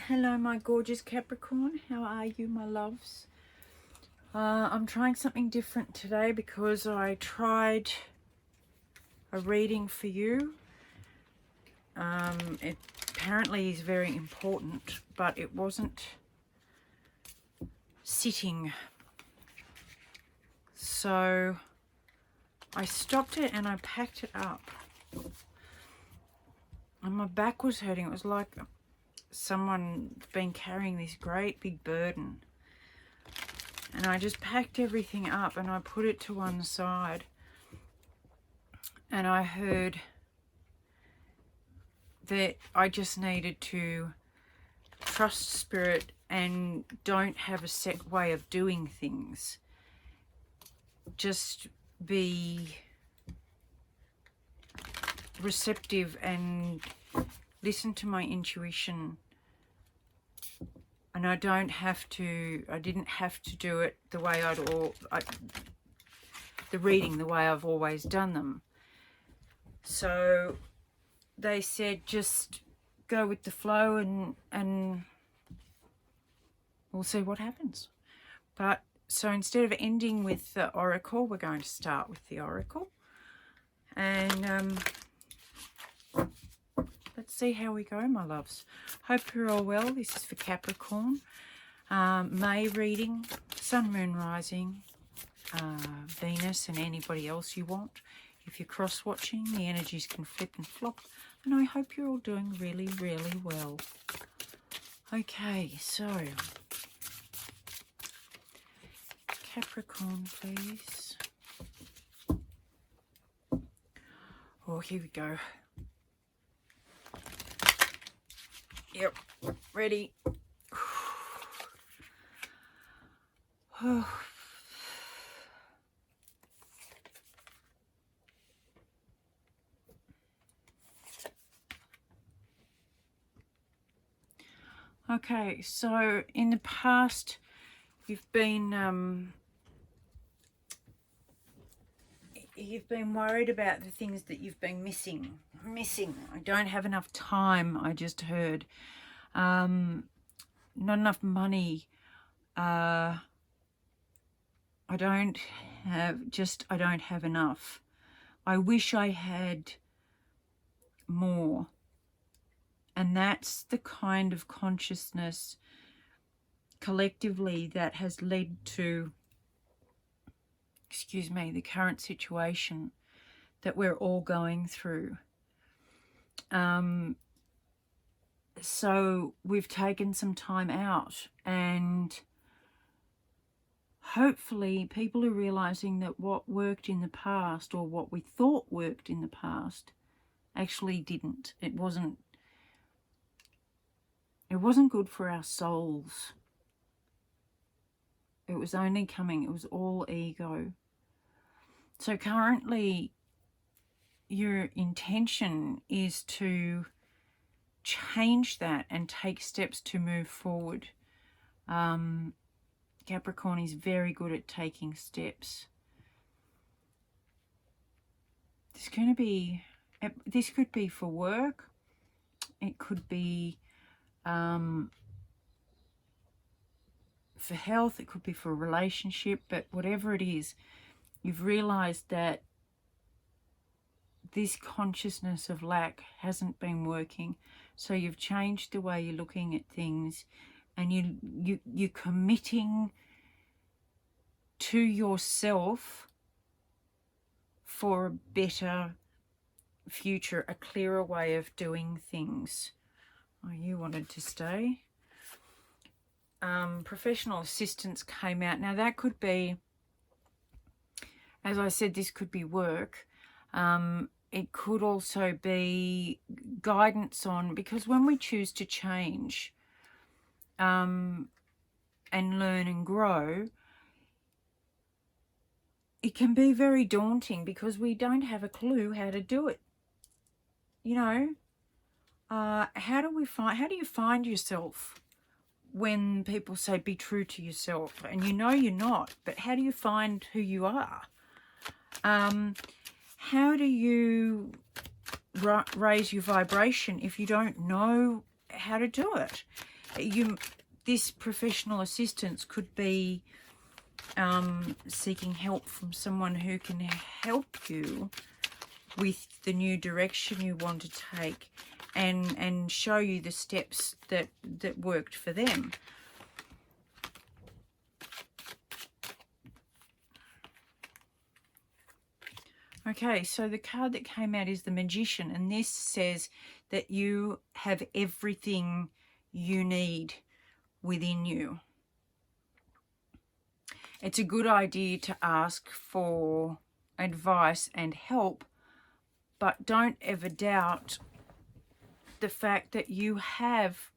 Hello, my gorgeous Capricorn. How are you, my loves? I'm trying something different today because I tried a reading for you. It apparently is very important, but it wasn't sitting. So I stopped it and I packed it up. And my back was hurting. It was like someone's been carrying this great big burden. And I just packed everything up and I put it to one side. And I heard that I just needed to trust spirit and don't have a set way of doing things. Just be receptive and listen to my intuition. And I didn't have to do it the way the reading the way I've always done them. So they said just go with the flow and we'll see what happens. But so instead of ending with the oracle, we're going to start with the oracle. And let's see how we go, my loves. Hope you're all well. This is for Capricorn. May reading, Sun, Moon, Rising, Venus, and anybody else you want. If you're cross-watching, the energies can flip and flop. And I hope you're all doing really, really well. Okay, so Capricorn, please. Oh, here we go. Yep, ready. Oh. Okay, so in the past, you've been worried about the things that you've been missing. I don't have enough time, I just heard. Not enough money. I don't have enough. I wish I had more. And that's the kind of consciousness collectively that has led to, the current situation that we're all going through. So we've taken some time out, and hopefully people are realizing that what worked in the past, or what we thought worked in the past, actually didn't. It wasn't good for our souls. It was all ego. So currently your intention is to change that and take steps to move forward. Capricorn is very good at taking steps. This could be for work. It could be for health, it could be for a relationship, but whatever it is, you've realized that this consciousness of lack hasn't been working. So you've changed the way you're looking at things, and you're committing to yourself for a better future, a clearer way of doing things. Oh, you wanted to stay. Professional assistance came out. Now that could be, as I said, this could be work. It could also be guidance on, because when we choose to change and learn and grow, it can be very daunting because we don't have a clue how to do it. You know, how do you find yourself when people say be true to yourself, and you know you're not, but how do you find who you are? How do you raise your vibration if you don't know how to do it? this professional assistance could be seeking help from someone who can help you with the new direction you want to take, and show you the steps that worked for them. Okay, so the card that came out is the Magician, and this says that you have everything you need within you. It's a good idea to ask for advice and help, but don't ever doubt the fact that you have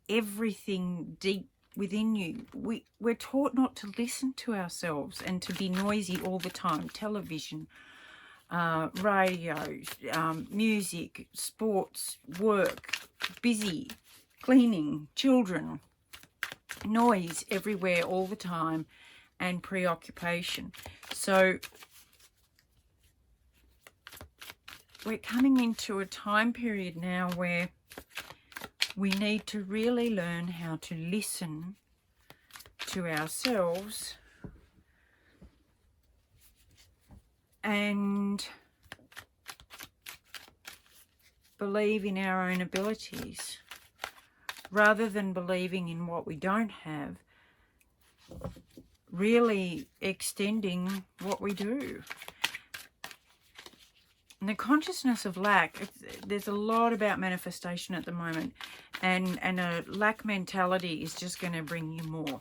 everything deep within you. We're taught not to listen to ourselves and to be noisy all the time. Television, radio, music, sports, work, busy, cleaning, children, noise everywhere all the time, and preoccupation. So we're coming into a time period now where we need to really learn how to listen to ourselves and believe in our own abilities, rather than believing in what we don't have, really extending what we do. And the consciousness of lack, there's a lot about manifestation at the moment, and a lack mentality is just going to bring you more.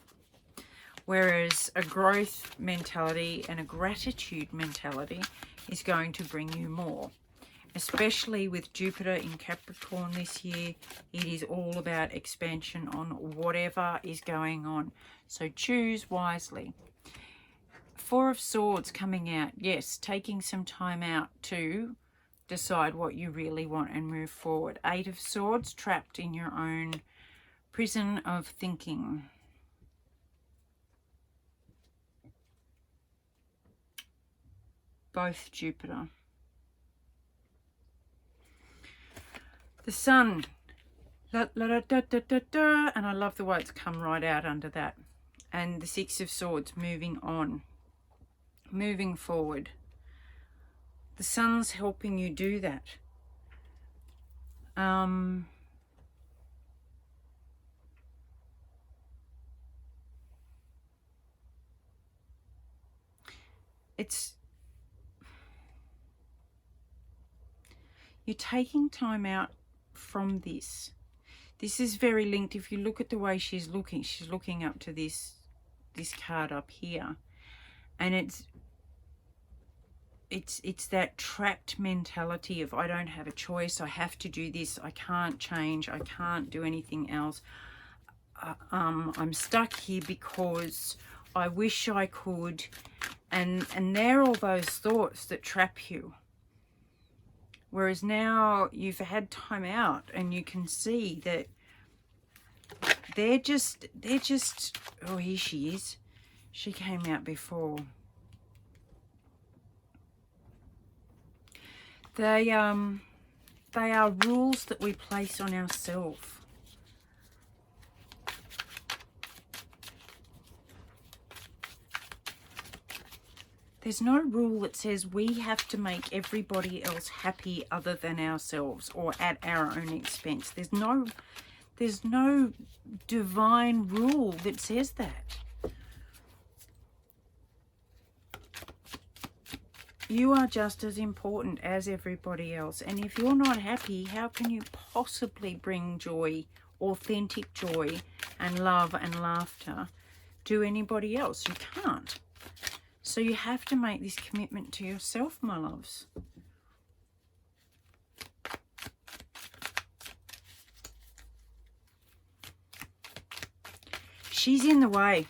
Whereas a growth mentality and a gratitude mentality is going to bring you more. Especially with Jupiter in Capricorn this year, it is all about expansion on whatever is going on. So choose wisely. Four of Swords coming out. Yes, taking some time out to decide what you really want and move forward. Eight of Swords, trapped in your own prison of thinking. Both Jupiter. The Sun. La, la, da, da, da, da, da. And I love the way it's come right out under that. And the Six of Swords, moving on. Moving forward. The Sun's helping you do that. You're taking time out from this. This is very linked. If you look at the way she's looking up to this card up here, and it's that trapped mentality of, I don't have a choice, I have to do this, I can't change, I can't do anything else. I'm stuck here because I wish I could, and they're all those thoughts that trap you. Whereas now you've had time out and you can see that they're just, oh, here she is. She came out before. They are rules that we place on ourselves. There's no rule that says we have to make everybody else happy other than ourselves or at our own expense. There's no divine rule that says that. You are just as important as everybody else. And if you're not happy, how can you possibly bring joy, authentic joy and love and laughter to anybody else? You can't. So you have to make this commitment to yourself, my loves. She's in the way.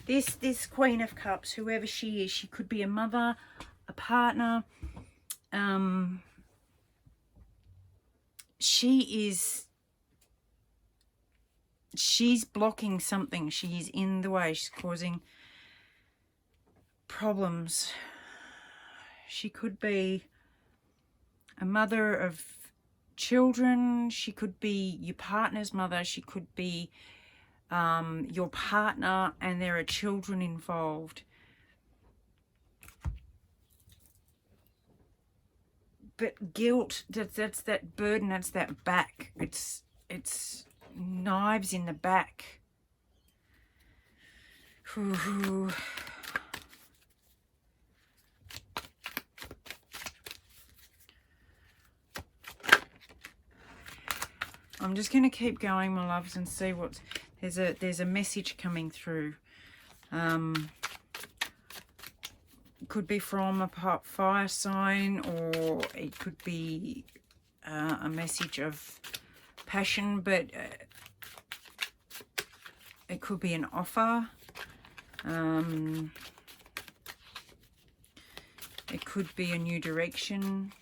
This Queen of Cups, whoever she is, she could be a mother, a partner. She's blocking something. She's in the way. She's causing problems. She could be a mother of children, she could be your partner's mother, she could be your partner, and there are children involved. But guilt, that's that burden, that's that back. It's knives in the back. Ooh. I'm just going to keep going, my loves, and see what's... There's a message coming through. Could be from a fire sign, or it could be a message of passion, but it could be an offer. It could be a new direction.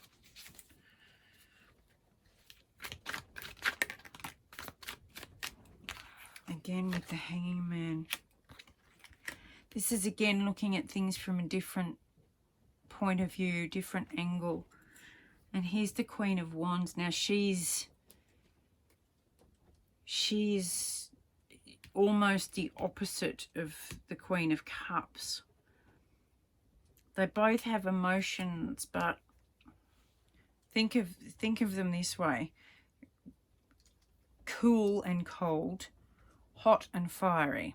Again with the Hanging Man. This is again looking at things from a different point of view, different angle. And here's the Queen of Wands. Now she's almost the opposite of the Queen of Cups. They both have emotions, but think of them this way: cool and cold, hot and fiery.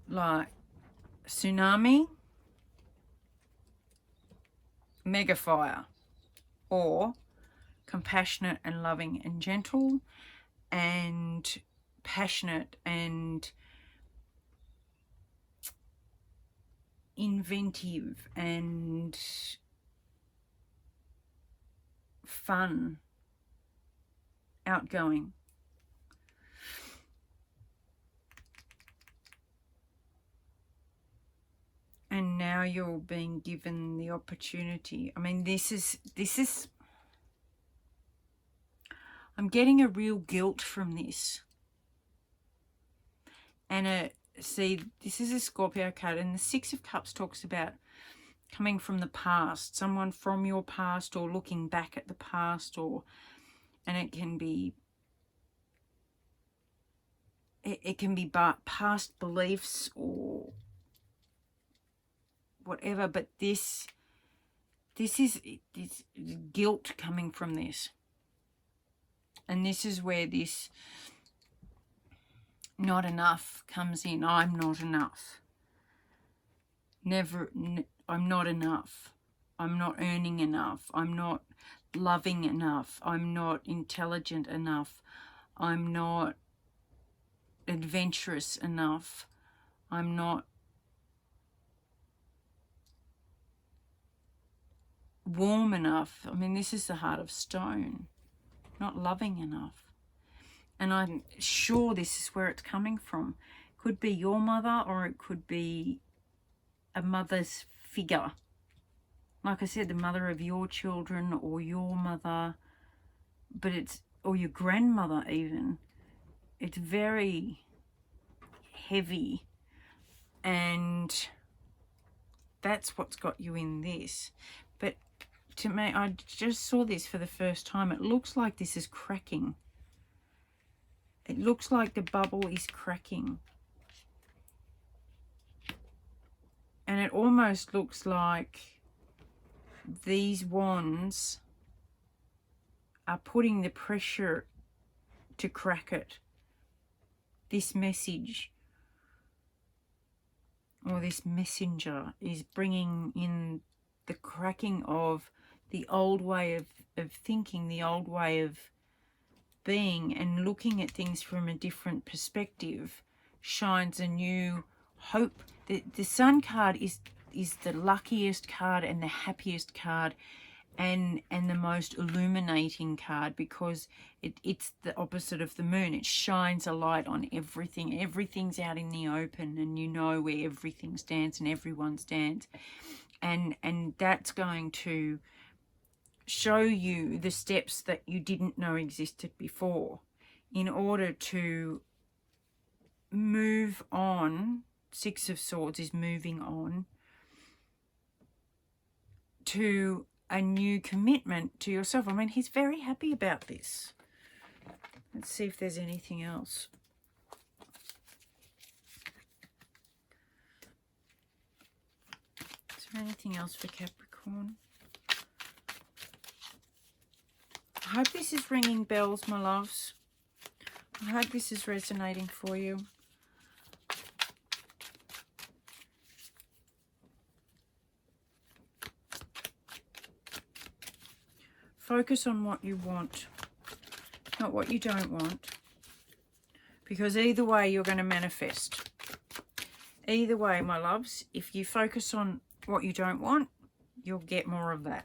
Like tsunami, mega fire, or compassionate and loving and gentle, and passionate and inventive and fun, outgoing. And now you're being given the opportunity. I mean, this is I'm getting a real guilt from this. And see, this is a Scorpio card, and the Six of Cups talks about coming from the past, someone from your past, or looking back at the past, and it can be past beliefs or whatever, but this is guilt coming from this. And this is where this not enough comes in. I'm not enough. I'm not enough. I'm not earning enough. I'm not loving enough. I'm not intelligent enough. I'm not adventurous enough. I'm not warm enough. I mean, this is the Heart of Stone. Not loving enough. And I'm sure this is where it's coming from. Could be your mother, or it could be a mother's figure. Like I said, the mother of your children, or your mother, or your grandmother even. It's very heavy, and that's what's got you in this. But to me, I just saw this for the first time. It looks like this is cracking. It looks like the bubble is cracking. And it almost looks like these wands are putting the pressure to crack it. This message, or this messenger, is bringing in the cracking of the old way of thinking, the old way of being, and looking at things from a different perspective shines a new hope. The Sun card is the luckiest card and the happiest card and the most illuminating card, because it's the opposite of the moon. It shines a light on everything. Everything's out in the open, and you know where everything stands and everyone stands. And that's going to show you the steps that you didn't know existed before in order to move on. Six of Swords is moving on. to a new commitment to yourself. I mean, he's very happy about this. Let's see if there's anything else. Is there anything else for Capricorn? I hope this is ringing bells, my loves. I hope this is resonating for you. Focus on what you want, not what you don't want. Because either way, you're going to manifest. Either way, my loves, if you focus on what you don't want, you'll get more of that.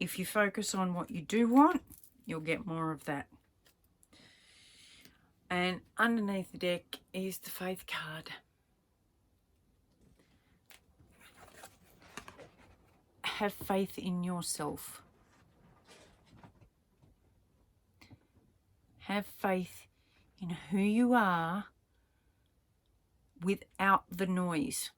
If you focus on what you do want, you'll get more of that. And underneath the deck is the Faith card. Have faith in yourself. Have faith in who you are without the noise.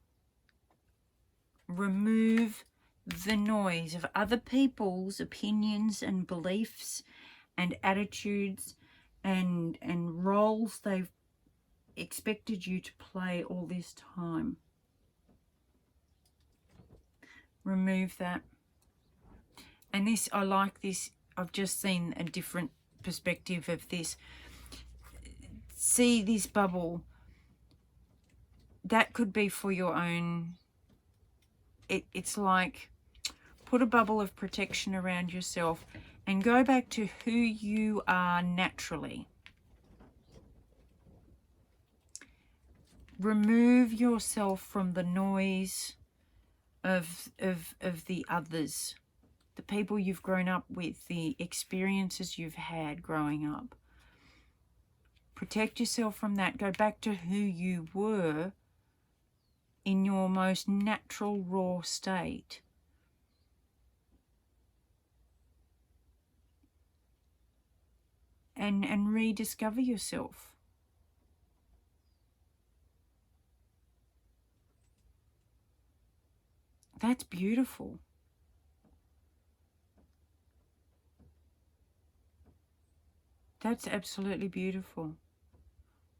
Remove the noise of other people's opinions and beliefs and attitudes and roles they've expected you to play all this time. Remove that. And this, I like this. I've just seen a different perspective of this. See this bubble. That could be for your own. It's like put a bubble of protection around yourself and go back to who you are naturally. Remove yourself from the noise of the others, the people you've grown up with, the experiences you've had growing up. Protect yourself from that. Go back to who you were in your most natural, raw state. And rediscover yourself. That's beautiful. That's absolutely beautiful.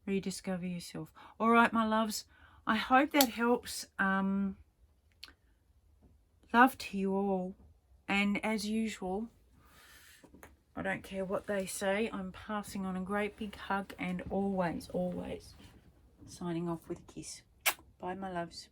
Rediscover yourself. All right, my loves. I hope that helps. Love to you all. And as usual, I don't care what they say. I'm passing on a great big hug and always, always signing off with a kiss. Bye, my loves.